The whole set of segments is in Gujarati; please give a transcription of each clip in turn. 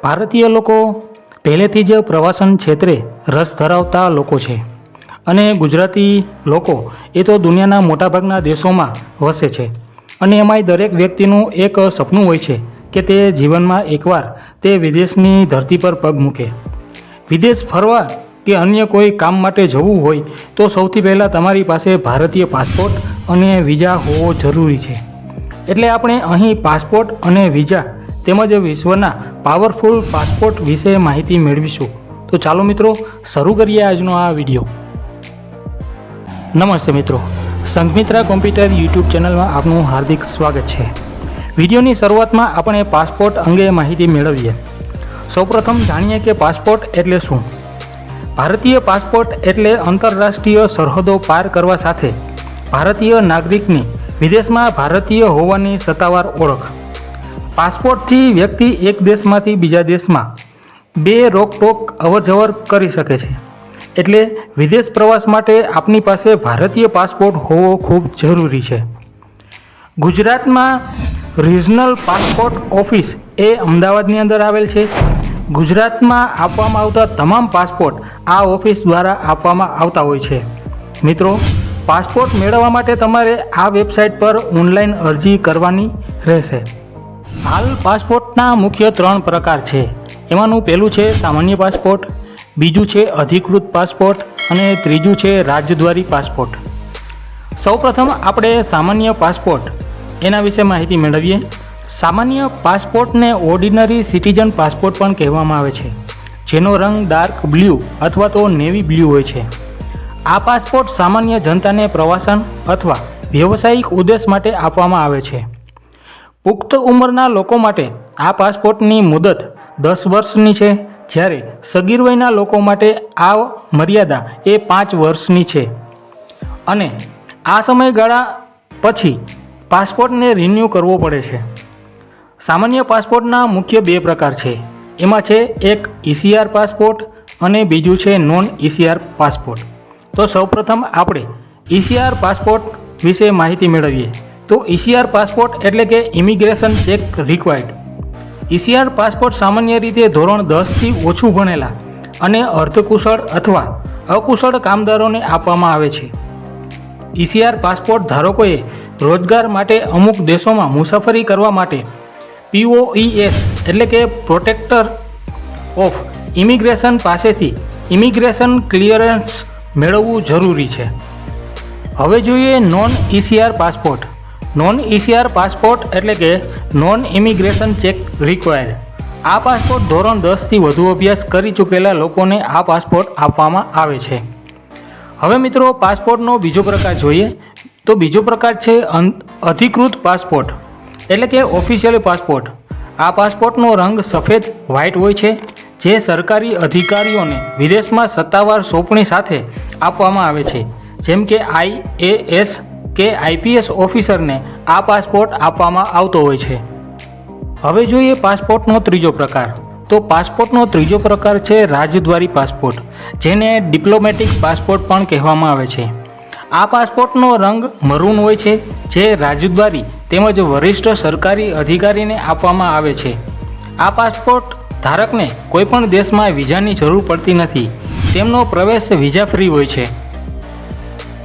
ભારતીય લોકો પહેલેથી જ પ્રવાસન ક્ષેત્રે રસ ધરાવતા લોકો છે અને ગુજરાતી લોકો એ તો દુનિયાના મોટાભાગના દેશોમાં વસે છે અને એમાંય દરેક વ્યક્તિનું એક સપનું હોય છે કે તે જીવનમાં એકવાર તે વિદેશની ધરતી પર પગ મૂકે. વિદેશ ફરવા કે અન્ય કોઈ કામ માટે જવું હોય તો સૌથી પહેલાં તમારી પાસે ભારતીય પાસપોર્ટ અને વિઝા હોવો જરૂરી છે. એટલે આપણે અહીં પાસપોર્ટ અને વિઝા તેમજ વિશ્વના પાવરફુલ પાસપોર્ટ વિશે માહિતી મેળવીશું. તો ચાલો મિત્રો શરૂ કરીએ આજનો આ વિડીયો. નમસ્તે મિત્રો, સંઘમિત્રા કોમ્પ્યુટર યુટ્યુબ ચેનલમાં આપનું હાર્દિક સ્વાગત છે. વિડીયોની શરૂઆતમાં આપણે પાસપોર્ટ અંગે માહિતી મેળવીએ. સૌપ્રથમ જાણીએ કે પાસપોર્ટ એટલે શું. ભારતીય પાસપોર્ટ એટલે આંતરરાષ્ટ્રીય સરહદો પાર કરવા સાથે ભારતીય નાગરિકની વિદેશમાં ભારતીય હોવાની સત્તાવાર ઓળખ. પાસપોર્ટથી વ્યક્તિ એક દેશમાંથી બીજા દેશમાં બે રોકટોક અવરજવર કરી શકે છે. એટલે વિદેશ પ્રવાસ માટે આપની પાસે ભારતીય પાસપોર્ટ હોવો ખૂબ જરૂરી છે. ગુજરાતમાં રિજનલ પાસપોર્ટ ઓફિસ એ અમદાવાદની અંદર આવેલ છે. ગુજરાતમાં આપવામાં આવતા તમામ પાસપોર્ટ આ ઓફિસ દ્વારા આપવામાં આવતા હોય છે. મિત્રો, પાસપોર્ટ મેળવવા માટે તમારે આ વેબસાઇટ પર ઓનલાઈન અરજી કરવાની રહેશે. હાલ પાસપોર્ટના મુખ્ય 3 પ્રકાર છે. એમાંનું પહેલું છે સામાન્ય પાસપોર્ટ, બીજું છે અધિકૃત પાસપોર્ટ અને ત્રીજું છે રાજદ્વારી પાસપોર્ટ. સૌપ્રથમ આપણે સામાન્ય પાસપોર્ટ એના વિશે માહિતી મેળવીએ. સામાન્ય પાસપોર્ટને ઓર્ડિનરી સિટીઝન પાસપોર્ટ પણ કહેવામાં આવે છે, જેનો રંગ ડાર્ક બ્લુ અથવા તો નેવી બ્લુ હોય છે. આ પાસપોર્ટ સામાન્ય જનતાને પ્રવાસન અથવા વ્યવસાયિક ઉદ્દેશ માટે આપવામાં આવે છે. પુખ્ત ઉંમરના લોકો માટે આ પાસપોર્ટની મુદત 10 વર્ષની છે, જ્યારે સગીર વયના લોકો માટે આ મર્યાદા એ 5 વર્ષની છે અને આ સમયગાળા પછી પાસપોર્ટને રિન્યૂ કરવો પડે છે. સામાન્ય પાસપોર્ટના મુખ્ય 2 પ્રકાર છે. એમાં છે એક ECR પાસપોર્ટ અને બીજું છે નોન ECR પાસપોર્ટ. તો સૌપ્રથમ આપણે ECR પાસપોર્ટ વિશે માહિતી મેળવીએ. તો ECR પાસપોર્ટ એટલે કે immigration check required. ECR passport સામાન્ય રીતે ધોરણ 10થી ઓછું ભણેલા અને અર્ધકુશળ અથવા અકુશળ કામદારોને આપવામાં આવે છે. ECR પાસપોર્ટ ધારકોએ રોજગાર માટે અમુક દેશોમાં મુસાફરી કરવા માટે POES એટલે કે પ્રોટેક્ટર ઓફ ઇમિગ્રેશન પાસેથી ઇમિગ્રેશન ક્લિયરન્સ મેળવવું જરૂરી છે. હવે જોઈએ non ECR passport. Non ECR passport એટલે કે નોન ઇમિગ્રેશન ચેક રિક્વાયર્ડ. આ પાસપોર્ટ ધોરણ 10થી વધુ અભ્યાસ કરી ચૂકેલા લોકોને આ પાસપોર્ટ આપવામાં આવે છે. હવે મિત્રો પાસપોર્ટનો બીજો પ્રકાર જોઈએ. તો બીજો પ્રકાર છે અધિકૃત પાસપોર્ટ એટલે કે ઓફિશિયલ પાસપોર્ટ. આ પાસપોર્ટનો રંગ સફેદ વ્હાઇટ હોય છે, જે સરકારી અધિકારીઓને વિદેશમાં સત્તાવાર સોંપણી સાથે આપવામાં આવે છે. જેમ કે IAS કે IPS ઓફિસરને આ પાસપોર્ટ આપવામાં આવતો હોય છે. હવે જોઈએ પાસપોર્ટનો ત્રીજો પ્રકાર. તો પાસપોર્ટનો ત્રીજો પ્રકાર છે રાજદ્વારી પાસપોર્ટ, જેને ડિપ્લોમેટિક પાસપોર્ટ પણ કહેવામાં આવે છે. આ પાસપોર્ટનો રંગ મરૂન હોય છે, જે રાજદ્વારી તેમજ વરિષ્ઠ સરકારી અધિકારીને આપવામાં આવે છે. આ પાસપોર્ટ ધારકને કોઈપણ દેશમાં વિઝાની જરૂર પડતી નથી. તેમનો પ્રવેશ વિઝા ફ્રી હોય છે.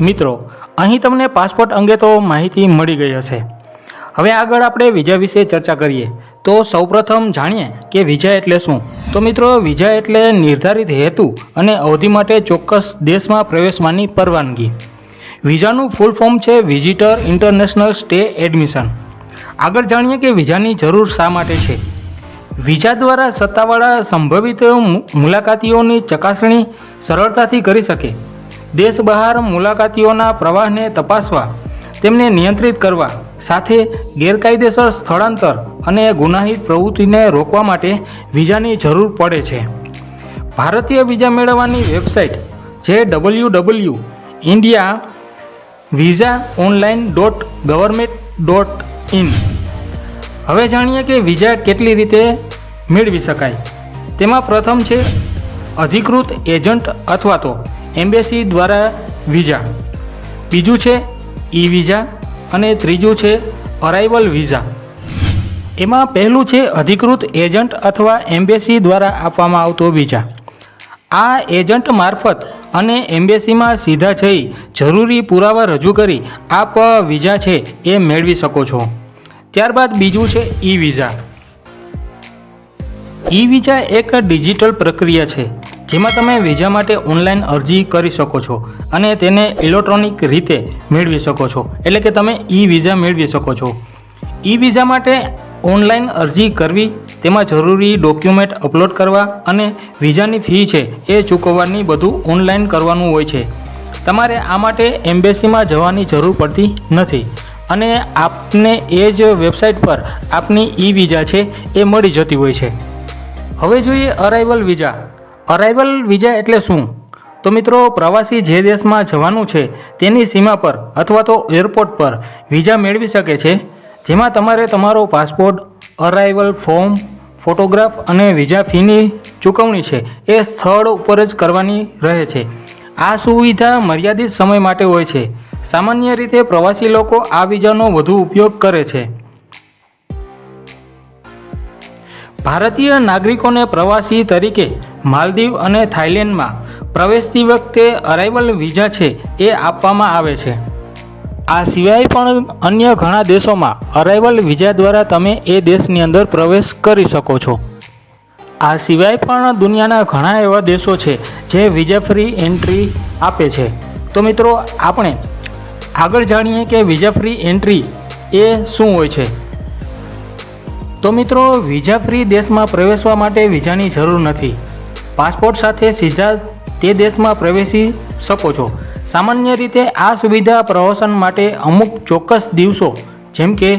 મિત્રો, અહીં તમને પાસપોર્ટ અંગે તો માહિતી મળી ગઈ હશે. હવે આગળ આપણે વિઝા વિશે ચર્ચા કરીએ. તો સૌપ્રથમ જાણીએ કે વિઝા એટલે શું. તો મિત્રો, વિઝા એટલે નિર્ધારિત હેતુ અને અવધિ માટે ચોક્કસ દેશમાં પ્રવેશવાની પરવાનગી. વિઝાનું ફૂલ ફોર્મ છે વિઝિટર ઇન્ટરનેશનલ સ્ટે એડમિશન. આગળ જાણીએ કે વિઝાની જરૂર શા માટે છે. વિઝા દ્વારા સત્તાવાળા સંભવિત મુલાકાતીઓની ચકાસણી સરળતાથી કરી શકે. દેશ બહાર મુલાકાતીઓના પ્રવાહને તપાસવા, તેમને નિયંત્રિત કરવા સાથે ગેરકાયદેસર સ્થળાંતર અને ગુનાહિત પ્રવૃત્તિને રોકવા માટે વિઝાની જરૂર પડે છે. ભારતીય વિઝા મેળવવાની વેબસાઇટ છે www.indiavisaonline.government.in. હવે જાણીએ કે વિઝા કેટલી રીતે મેળવી શકાય. તેમાં પ્રથમ છે અધિકૃત એજન્ટ અથવા તો એમ્બેસી દ્વારા વિઝા, બીજું છે ઈ વિઝા અને ત્રીજું છે અરાઇવલ વિઝા. એમાં પહેલું છે અધિકૃત એજન્ટ અથવા એમ્બેસી દ્વારા આપવામાં આવતો વિઝા. આ એજન્ટ મારફત અને એમ્બેસીમાં સીધા જઈ જરૂરી પુરાવા રજૂ કરી આપ વિઝા છે એ મેળવી શકો છો. ત્યારબાદ બીજું છે ઈ વિઝા. ઈ વિઝા એક ડિજિટલ પ્રક્રિયા છે જેમાં તમે વિઝા માટે ઓનલાઈન અરજી કરી શકો છો અને તેને ઇલેક્ટ્રોનિક રીતે મેળવી શકો છો, એટલે કે તમે ઈ વિઝા મેળવી શકો છો. ઈ વિઝા માટે ઓનલાઈન અરજી કરવી, તેમાં જરૂરી ડોક્યુમેન્ટ અપલોડ કરવા અને વિઝાની ફી છે એ ચૂકવવાની બધું ઓનલાઈન કરવાનું હોય છે. તમારે આ માટે એમ્બેસીમાં જવાની જરૂર પડતી નથી અને આપને એ જ વેબસાઇટ પર આપની ઈ વિઝા છે એ મળી જતી હોય છે. હવે જોઈએ અરાઇવલ વિઝા. અરાઇવલ વિઝા એટલે શું? તો મિત્રો, પ્રવાસી જે દેશમાં જવાનું છે તેની સીમા પર અથવા તો એરપોર્ટ પર વિઝા મેળવી શકે છે, જેમાં તમારે તમારો પાસપોર્ટ, અરાઇવલ ફોર્મ, ફોટોગ્રાફ અને વિઝા ફીની ચૂકવણી છે એ સ્થળ ઉપર જ કરવાની રહે છે. આ સુવિધા મર્યાદિત સમય માટે હોય છે. સામાન્ય રીતે પ્રવાસી લોકો આ વિઝાનો વધુ ઉપયોગ કરે છે. ભારતીય નાગરિકોને પ્રવાસી તરીકે માલદીવ અને થાઇલેન્ડમાં પ્રવેશતી વખતે અરાઇવલ વિઝા છે એ આપવામાં આવે છે. આ સિવાય પણ અન્ય ઘણા દેશોમાં અરાઇવલ વિઝા દ્વારા તમે એ દેશની અંદર પ્રવેશ કરી શકો છો. આ સિવાય પણ દુનિયાના ઘણા એવા દેશો છે જે વિઝા ફ્રી એન્ટ્રી આપે છે. તો મિત્રો, આપણે આગળ જાણીએ કે વિઝા ફ્રી એન્ટ્રી એ શું હોય છે. તો મિત્રો, વિઝા ફ્રી દેશમાં પ્રવેશવા માટે વિઝાની જરૂર નથી. પાસપોર્ટ સાથે સીધા તે દેશમાં પ્રવેશી શકો છો. સામાન્ય રીતે આ સુવિધા પ્રવાસન માટે અમુક ચોક્કસ દિવસો જેમ કે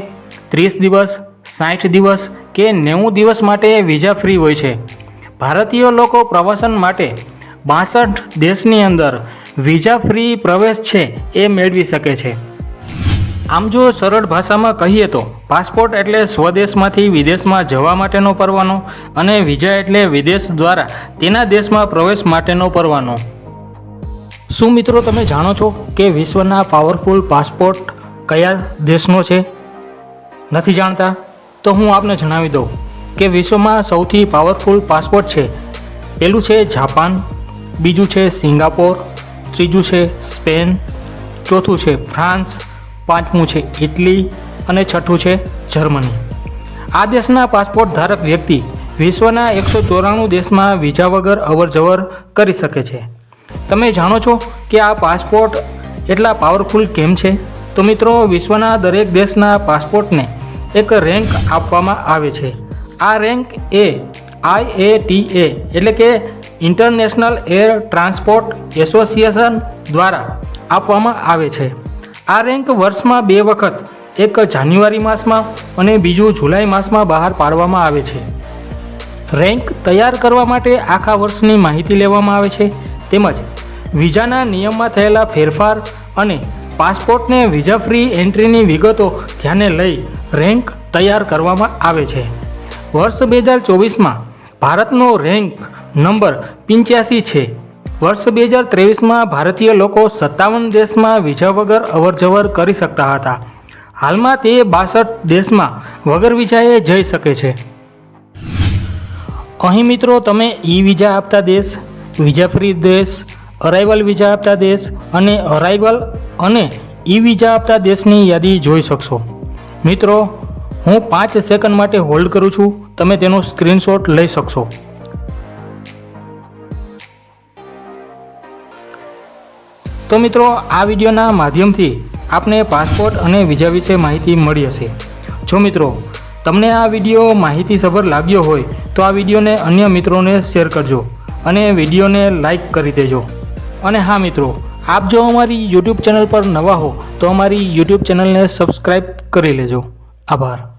30 દિવસ, 60 દિવસ કે 90 દિવસ માટે વિઝા ફ્રી હોય છે. ભારતીય લોકો પ્રવાસન માટે 62 દેશની અંદર વિઝા ફ્રી પ્રવેશ છે એ મેળવી શકે છે. આમ જો સરળ ભાષામાં કહીએ તો પાસપોર્ટ એટલે સ્વદેશમાંથી વિદેશમાં જવા માટેનો પરવાનો અને વિઝા એટલે વિદેશ દ્વારા તેના દેશમાં પ્રવેશ માટેનો પરવાનો. શું મિત્રો, તમે જાણો છો કે વિશ્વના પાવરફુલ પાસપોર્ટ કયા દેશનો છે? નથી જાણતા? તો હું આપને જણાવી દઉં કે વિશ્વમાં સૌથી પાવરફુલ પાસપોર્ટ છે. પહેલું છે જાપાન, બીજું છે સિંગાપોર, ત્રીજું છે સ્પેન, ચોથું છે ફ્રાન્સ, પાંચમું છે ઇટલી અને છઠ્ઠું છે જર્મની. આ દેશના પાસપોર્ટ ધારક વ્યક્તિ વિશ્વના 194 દેશમાં વિઝા વગર અવરજવર કરી શકે છે. તમે જાણો છો કે આ પાસપોર્ટ એટલા પાવરફુલ કેમ છે? તો મિત્રો, વિશ્વના દરેક દેશના પાસપોર્ટને એક રેન્ક આપવામાં આવે છે. આ રેન્ક એ IATA એટલે કે ઇન્ટરનેશનલ એર ટ્રાન્સપોર્ટ એસોસિએશન દ્વારા આપવામાં આવે છે. આ રેન્ક વર્ષમાં 2 વખત, એક જાન્યુઆરી માસમાં અને બીજું જુલાઈ માસમાં બહાર પાડવામાં આવે છે. રેન્ક તૈયાર કરવા માટે આખા વર્ષની માહિતી લેવામાં આવે છે, તેમજ વિઝાના નિયમમાં થયેલા ફેરફાર અને પાસપોર્ટને વિઝા ફ્રી એન્ટ્રીની વિગતો ધ્યાને લઈ રેન્ક તૈયાર કરવામાં આવે છે. વર્ષ 2024માં ભારતનો રેન્ક નંબર 85 છે. વર્ષ 2023માં ભારતીય લોકો 57 દેશમાં વિઝા વગર અવરજવર કરી શકતા હતા. હાલમાં તે 62 દેશમાં વગર વિઝાએ જઈ શકે છે. અહીં મિત્રો, તમે ઈ વિઝા આપતા દેશ, વિઝા ફ્રી દેશ, અરાઇવલ વિઝા આપતા દેશ અને અરાઇવલ અને ઈ વિઝા આપતા દેશની યાદી જોઈ શકશો. મિત્રો, હું 5 સેકન્ડ માટે હોલ્ડ કરું છું, તમે તેનો સ્ક્રીનશોટ લઈ શકશો. તો મિત્રો, આ વિડીયોના માધ્યમથી આપને પાસપોર્ટ અને વિઝા વિશે માહિતી મળી હશે. જો મિત્રો, તમને આ વિડીયો માહિતીસભર લાગ્યો હોય તો આ વિડીયોને અન્ય મિત્રોને શેર કરજો અને વિડીયોને લાઈક કરી દેજો. અને હા મિત્રો, આપ જો અમારી YouTube ચેનલ પર નવા હો તો અમારી YouTube ચેનલને સબસ્ક્રાઈબ કરી લેજો. આભાર.